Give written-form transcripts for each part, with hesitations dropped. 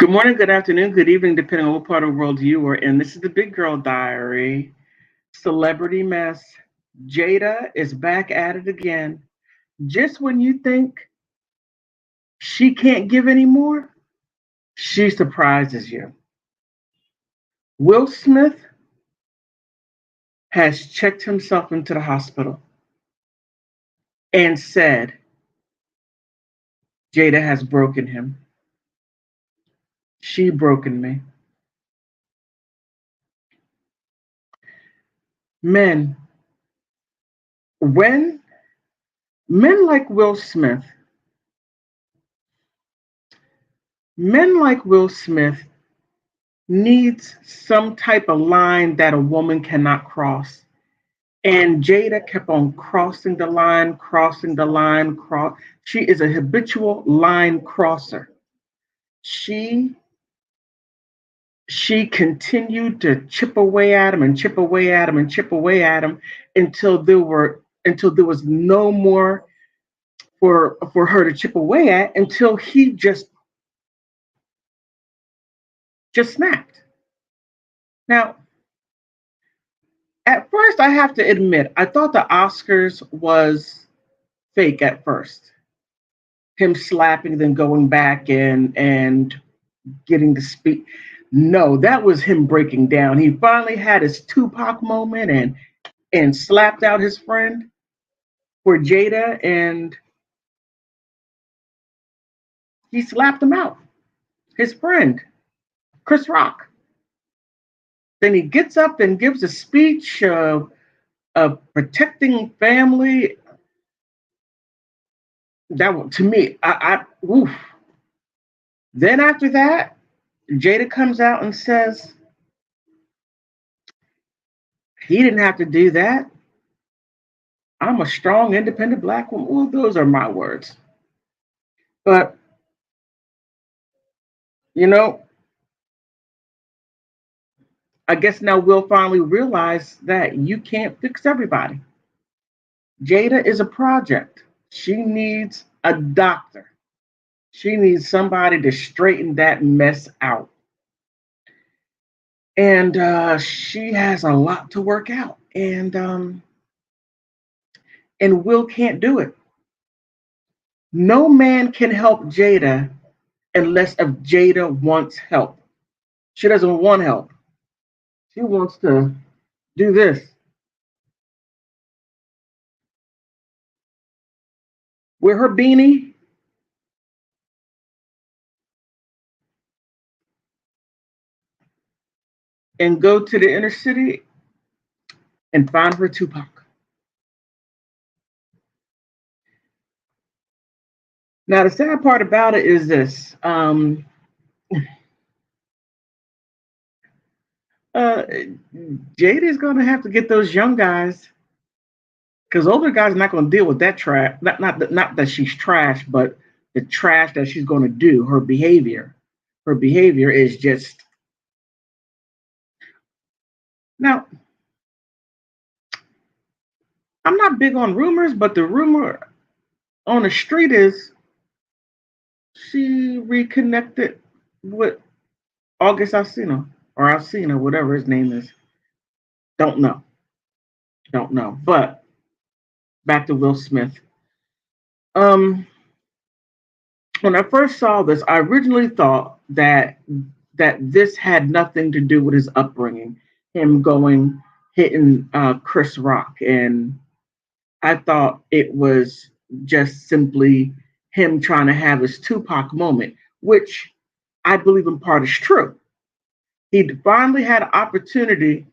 Good morning, good afternoon, good evening, depending on what part of the world you are in. This is the Big Girl Diary. Celebrity mess. Jada is back at it again. Just when you think she can't give anymore, she surprises you. Will Smith has checked himself into the hospital and said Jada has broken him. She broken me. Men, when men like Will Smith, men like Will Smith needs some type of line that a woman cannot cross. And Jada kept on crossing the line, crossing the line, She is a habitual line crosser. She she continued to chip away at him and chip away at him and chip away at him until there was no more for her to chip away at until he just snapped. Now, at first, I have to admit, I thought the Oscars was fake at first. Him slapping, then going back and getting to speak. No, that was him breaking down. He finally had his Tupac moment and slapped out his friend for Jada, and he slapped him out. His friend, Chris Rock. Then he gets up and gives a speech of protecting family. That to me, oof. Then after that, Jada comes out and says he didn't have to do that. I'm a strong, independent black woman. Well, those are my words. But, you know, I guess now we'll finally realize that you can't fix everybody. Jada is a project. She needs a doctor. She needs somebody to straighten that mess out. And she has a lot to work out. And Will can't do it. No man can help Jada unless if Jada wants help. She doesn't want help. She wants to do this. Wear her beanie and go to the inner city and find her Tupac. Now, the sad part about it is this. Uh, Jada is going to have to get those young guys because older guys are not going to deal with that trash. Not that she's trash, but the trash that she's going to do. Her behavior. Her behavior is just now. I'm not big on rumors, but the rumor on the street is she reconnected with August Alsina or Alsina, whatever his name is. Don't know. Don't know. But back to Will Smith. Um, when I first saw this, I originally thought that this had nothing to do with his upbringing, him going hitting Chris Rock, and I thought it was just simply him trying to have his Tupac moment, which I believe in part is true. He finally had an opportunity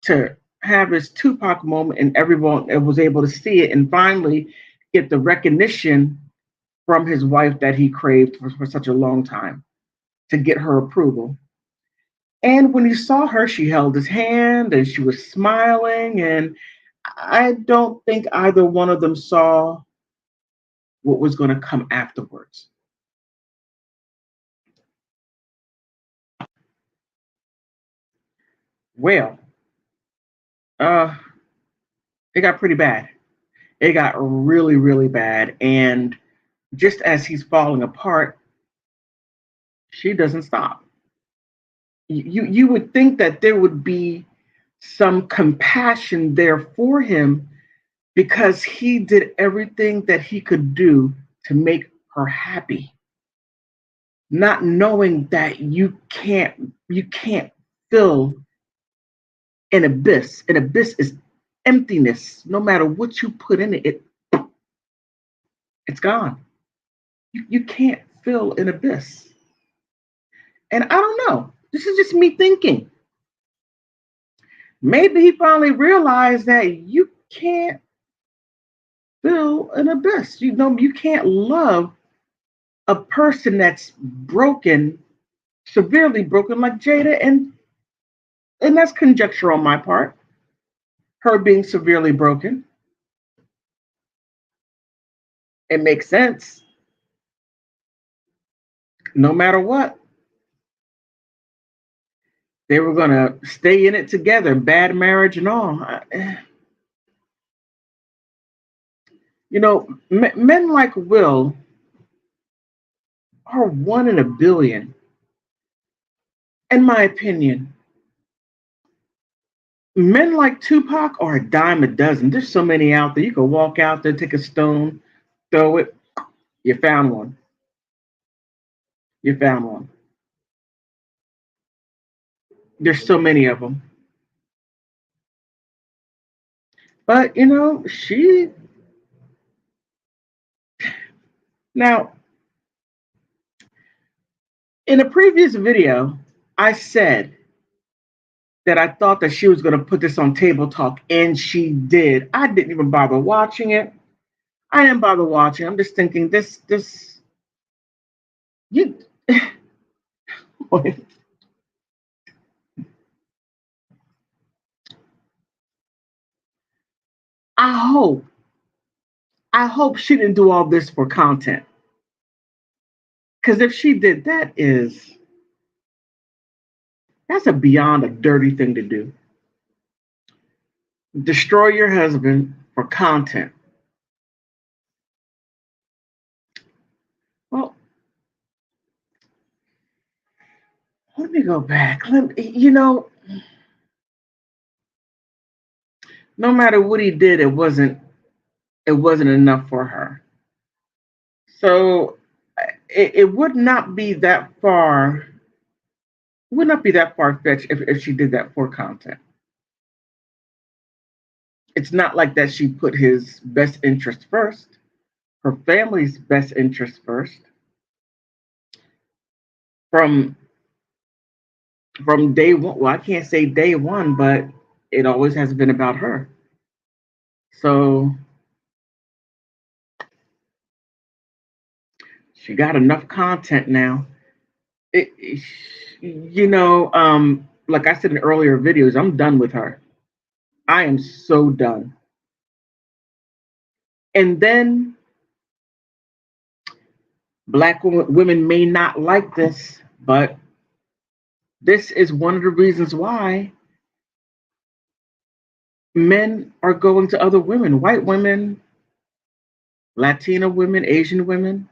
to have his Tupac moment, and everyone was able to see it and finally get the recognition from his wife that he craved for such a long time to get her approval. And when he saw her, she held his hand and she was smiling. And I don't think either one of them saw what was going to come afterwards. Well, uh, it got pretty bad. It got really, really bad. And just as he's falling apart, She doesn't stop. You would think that there would be some compassion there for him because he did everything that he could do to make her happy, not knowing that you can't fill an abyss. An abyss is emptiness. No matter what you put in it, it's gone. You can't fill an abyss. And I don't know. This is just me thinking. Maybe he finally realized that you can't fill an abyss. You know, you can't love a person that's broken, severely broken like Jada, and that's conjecture on my part. Her being severely broken. It makes sense. No matter what, they were gonna stay in it together, bad marriage and all. You know, men like Will are one in a billion, in my opinion. Men like Tupac are a dime a dozen. There's so many out there. You can walk out there, take a stone, throw it. You found one. You found one. There's so many of them. But you know, she now in a previous video, I said that I thought that she was going to put this on Table Talk, and she did. I didn't even bother watching it. I didn't bother watching. I'm just thinking this you. I hope I hope she didn't do all this for content. Because if she did, that's a beyond a dirty thing to do. Destroy your husband for content. Well, let me go back. No matter what he did, it wasn't enough for her. So it would not be that far. Would not be that far fetched if she did that for content. It's not like that she put his best interest first, her family's best interest first. From from day one, well, I can't say day one, but it always has been about her. So she got enough content now. It, like I said in earlier videos, I'm done with her. I am so done. And then black women may not like this, but this is one of the reasons why men are going to other women, white women, Latina women, Asian women.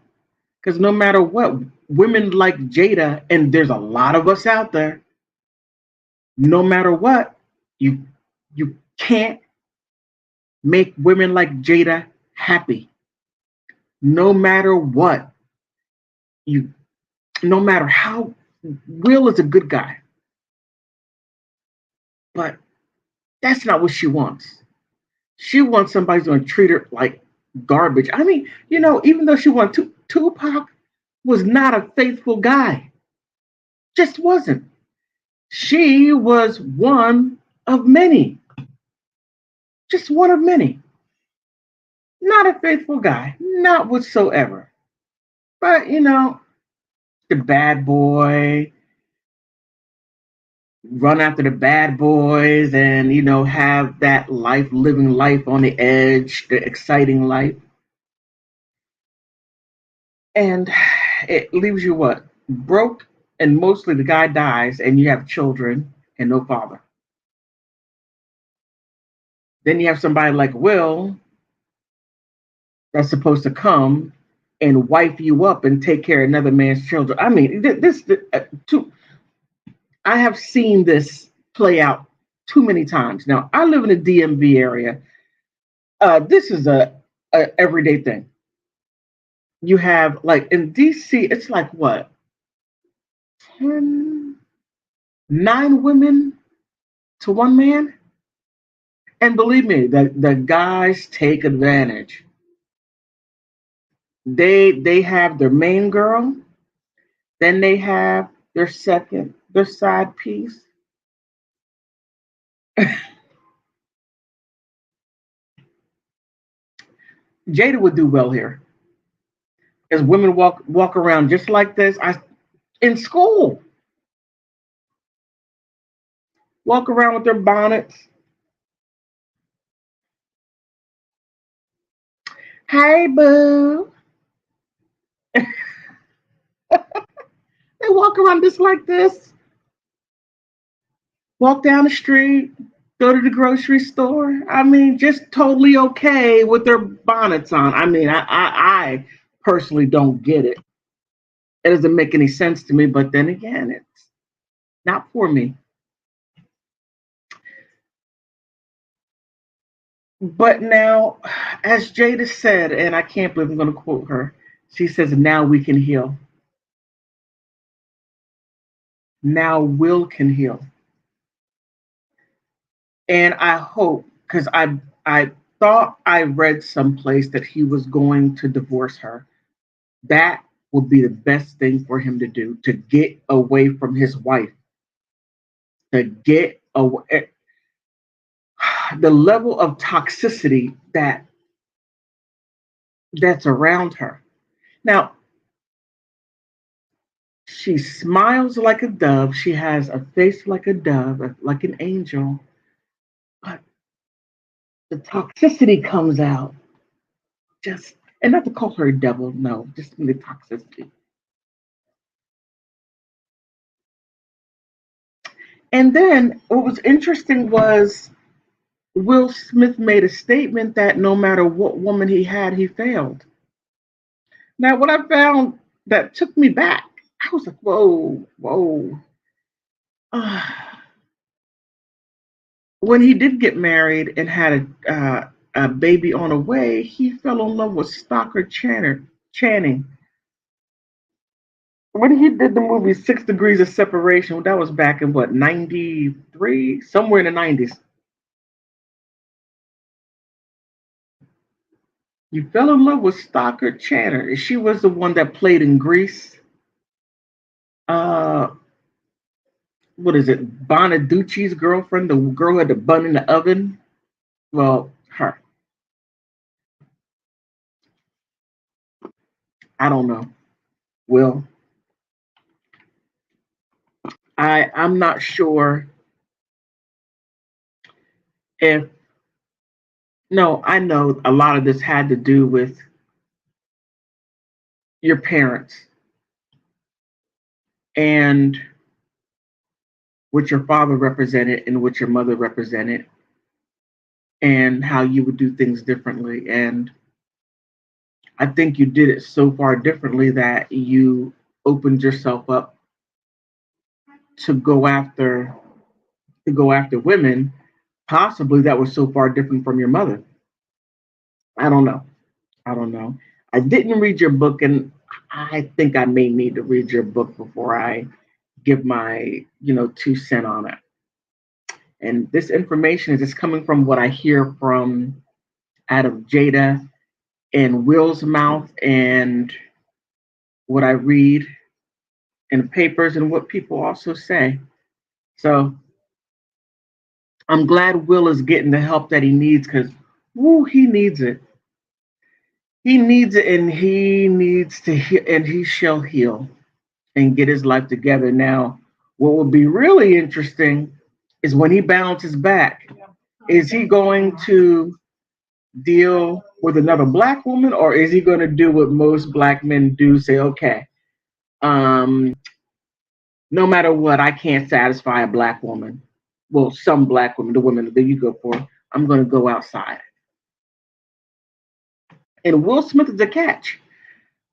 Because no matter what, women like Jada, and there's a lot of us out there, no matter what, you you can't make women like Jada happy. No matter what, you no matter how Will is a good guy, but that's not what she wants. She wants somebody who's going to treat her like garbage. I mean, even though she wants Tupac was not a faithful guy, just wasn't. She was one of many, just one of many. Not a faithful guy, not whatsoever. But the bad boy, run after the bad boys, and have that life, living life on the edge, the exciting life, and it leaves you what, broke, and mostly the guy dies, and you have children and no father. Then you have somebody like Will that's supposed to come and wife you up and take care of another man's children. I mean, I have seen this play out too many times. Now, I live in the DMV area. This is a everyday thing. You have like in DC, it's like what 10, 9 women to one man, and believe me, the guys take advantage. They have their main girl, then they have their side piece. Jada would do well here, as women walk around just like this. I in school walk around with their bonnets. Hey, boo. They walk around just like this. Walk down the street, go to the grocery store. I mean, just totally okay with their bonnets on. I mean, I personally don't get it. It doesn't make any sense to me. But then again, it's not for me. But now, as Jada said, and I can't believe I'm going to quote her, she says, now we can heal. Now Will can heal. And I hope, because I thought I read someplace that he was going to divorce her. That would be the best thing for him to do, to get away from his wife, to get away. The level of toxicity that's around her. Now, she smiles like a dove. She has a face like a dove, like an angel. But the toxicity comes out. Just, and not to call her a devil, no, just the toxicity. And then what was interesting was Will Smith made a statement that no matter what woman he had, he failed. Now, what I found that took me back, I was like, whoa, whoa. When he did get married and had a baby on the way, he fell in love with Channing. When he did the movie 6 Degrees of Separation, that was back in what, 93? Somewhere in the 90s. You fell in love with Stockard Channing. She was the one that played in Grease. Uh, what is it? Bonaducci's girlfriend, the girl who had the bun in the oven. Well, her. I don't know. Well, I'm not sure if no, I know a lot of this had to do with your parents and what your father represented and what your mother represented and how you would do things differently. And I think you did it so far differently that you opened yourself up to go after women, possibly that was so far different from your mother. I don't know. I don't know. I didn't read your book, and I think I may need to read your book before I give my 2 cent on it. And this information is just coming from what I hear from out of Jada and Will's mouth, and what I read in papers, and what people also say. So I'm glad Will is getting the help that he needs, because woo, he needs it. He needs it, and he needs to heal, and he shall heal and get his life together. Now, what will be really interesting is when he bounces back. Is he going to deal with another black woman, or is he going to do what most black men do? Say, okay, um, no matter what, I can't satisfy a black woman. Well, some black women, the women that you go for, I'm going to go outside. And Will Smith is a catch.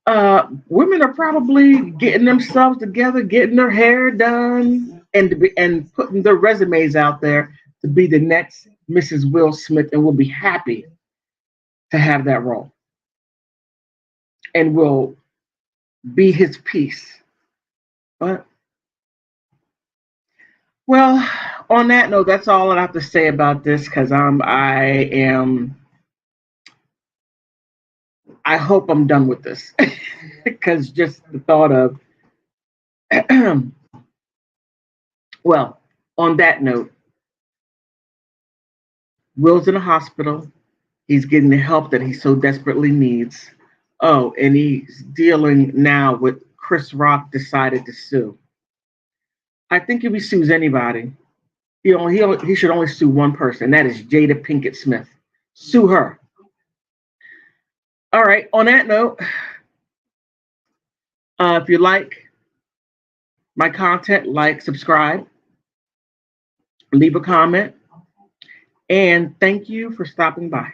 Women are probably getting themselves together, getting their hair done, and putting their resumes out there to be the next Mrs. Will Smith, and will be happy to have that role, and will be his piece. But well, on that note, that's all I have to say about this because I hope I'm done with this because just the thought of well, on that note, Will's in a hospital. He's getting the help that he so desperately needs. Oh, and he's dealing now with Chris Rock decided to sue. I think if he sues anybody, he should only sue one person. And that is Jada Pinkett Smith. Sue her. All right. On that note, if you like my content, like, subscribe, leave a comment, and thank you for stopping by.